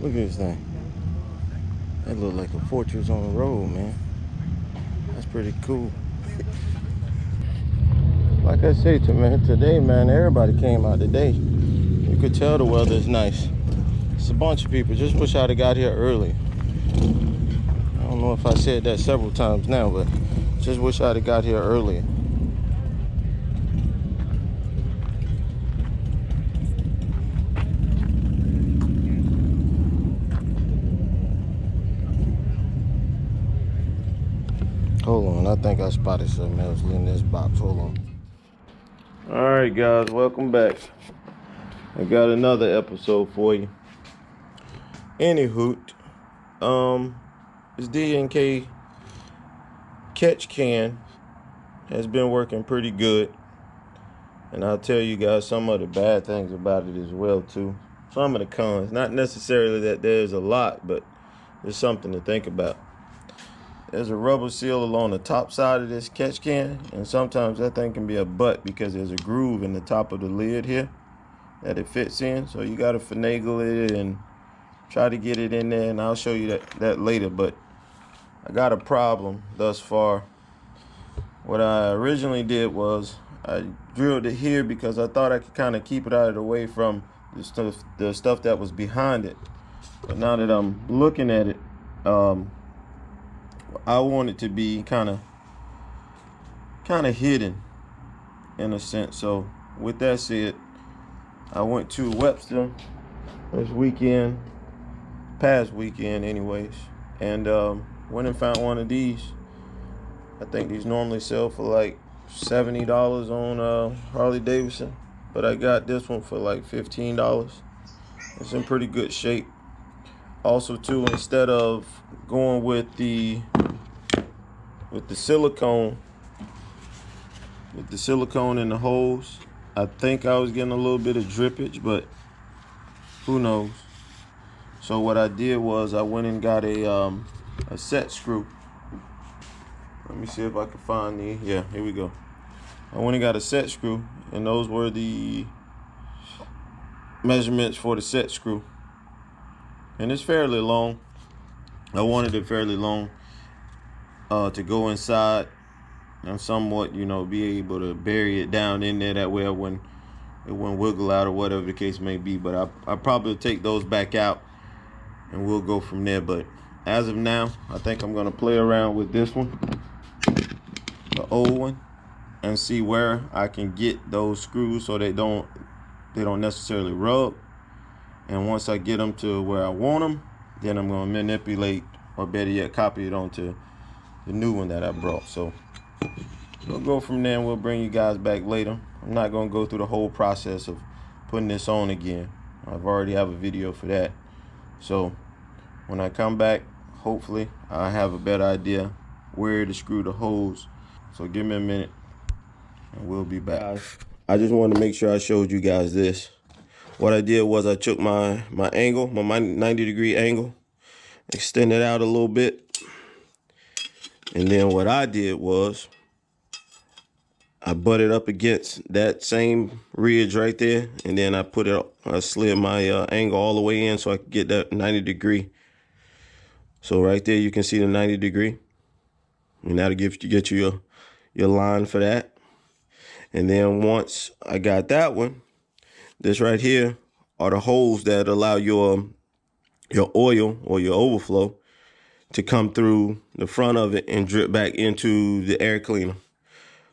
Look at this thing. That look like a fortress on the road, man. That's pretty cool. Like I say today, man, everybody came out today. You could tell the weather is nice. It's a bunch of people. Just wish I'd have got here early. I don't know if I said that several times now, but just wish I'd have got here earlier. Hold on, I think I spotted something else in this box. Hold on. All right, guys, welcome back. I got another episode for you. Anywho, this D&K catch can has been working pretty good, and I'll tell you guys some of the bad things about it as well too. Some of the cons, not necessarily that there's a lot, but there's something to think about. There's a rubber seal along the top side of this catch can, and sometimes that thing can be a butt because there's a groove in the top of the lid here that it fits in. So you got to finagle it and try to get it in there, and I'll show you that later. But I got a problem thus far. What I originally did was I drilled it here because I thought I could kind of keep it out of the way from the stuff that was behind it. But now that I'm looking at it, I want it to be kind of hidden in a sense. So with that said, I went to Webster this weekend, past weekend anyways, and went and found one of these. I think these normally sell for like $70 on Harley Davidson, but I got this one for like $15. It's in pretty good shape. Also too, instead of going with the silicone in the holes, I think I was getting a little bit of drippage, but who knows. So what I did was I went and got a set screw. Let me see if I can find the, yeah, here we go. I went and got a set screw, and those were the measurements for the set screw. And it's fairly long. I wanted it fairly long to go inside and somewhat, be able to bury it down in there. That way it wouldn't wiggle out or whatever the case may be. But I probably take those back out and we'll go from there. But as of now, I think I'm going to play around with this one, the old one, and see where I can get those screws so they don't necessarily rub. And once I get them to where I want them, then I'm going to manipulate, or better yet, copy it onto the new one that I brought. So we'll go from there, and we'll bring you guys back later. I'm not going to go through the whole process of putting this on again. I've already have a video for that. So when I come back, hopefully I have a better idea where to screw the holes. So give me a minute and we'll be back. I just wanted to make sure I showed you guys this. What I did was I took my angle, my 90-degree angle, extended out a little bit. And then what I did was I butted up against that same ridge right there. And then I slid my angle all the way in so I could get that 90-degree. So right there, you can see the 90-degree. And that'll get you your line for that. And then once I got that one, this right here are the holes that allow your oil or your overflow to come through the front of it and drip back into the air cleaner.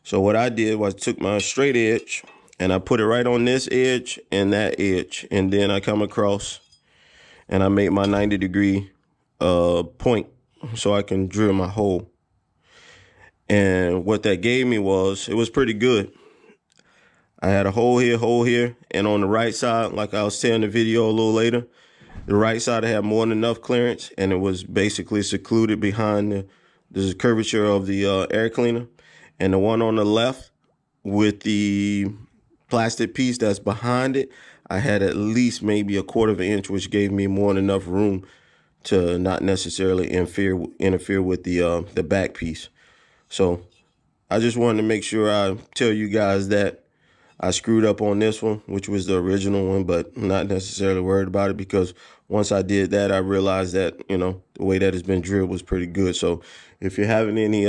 So what I did was I took my straight edge and I put it right on this edge and that edge. And then I come across and I make my 90-degree point so I can drill my hole. And what that gave me was, it was pretty good. I had a hole here, and on the right side, like I'll say in the video a little later, the right side had more than enough clearance, and it was basically secluded behind the curvature of the air cleaner. And the one on the left with the plastic piece that's behind it, I had at least maybe a quarter of an inch, which gave me more than enough room to not necessarily interfere with the back piece. So I just wanted to make sure I tell you guys that I screwed up on this one, which was the original one, but I'm not necessarily worried about it because once I did that, I realized that, you know, the way that it's been drilled was pretty good. So if you're having any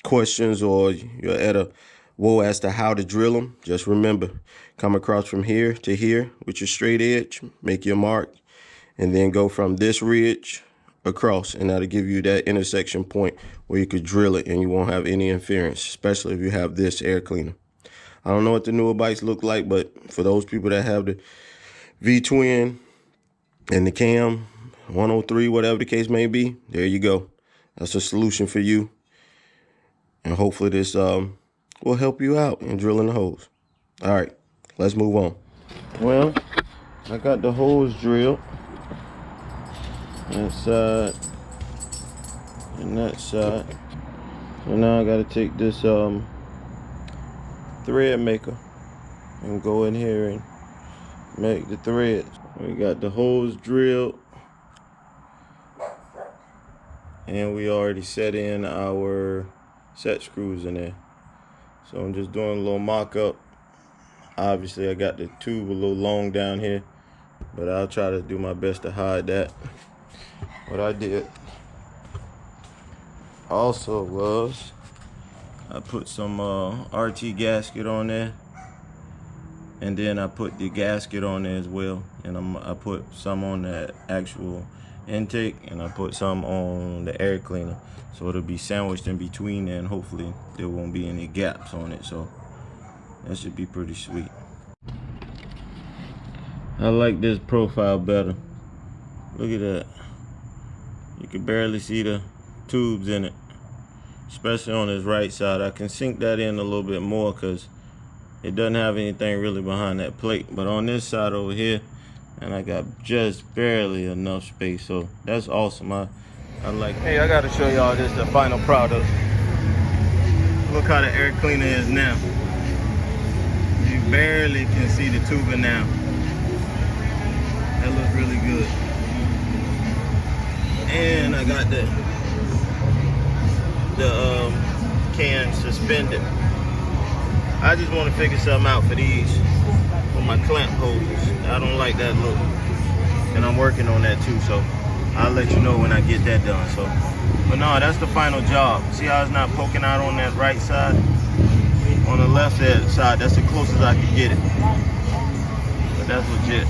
questions or you're at a woe as to how to drill them, just remember, come across from here to here with your straight edge, make your mark, and then go from this ridge across, and that'll give you that intersection point where you could drill it and you won't have any interference, especially if you have this air cleaner. I don't know what the newer bikes look like, but for those people that have the V-Twin and the Cam 103, whatever the case may be, there you go. That's a solution for you. And hopefully this will help you out in drilling the holes. All right, let's move on. Well, I got the holes drilled. That side and that side. So now I gotta take this thread maker and go in here and make the threads. We got the holes drilled and we already set in our set screws in there. So I'm just doing a little mock-up. Obviously I got the tube a little long down here, but I'll try to do my best to hide that. What I did also was I put some RT gasket on there, and then I put the gasket on there as well, and I put some on the actual intake, and I put some on the air cleaner, so it'll be sandwiched in between there, and hopefully there won't be any gaps on it. So that should be pretty sweet. I like this profile better. Look at that. You can barely see the tubes in it, especially on this right side. I can sink that in a little bit more because it doesn't have anything really behind that plate. But on this side over here, and I got just barely enough space. So that's awesome. I like. Hey, I gotta show y'all this, the final product. Look how the air cleaner is now. You barely can see the tubing now. That looks really good. And I got the can suspended. I just want to figure something out for these, for my clamp holes. I don't like that look, and I'm working on that too, so I'll let you know when I get that done. So, but no, that's the final job. See how it's not poking out on that right side? On the left side, that's the closest I could get it. But that's legit.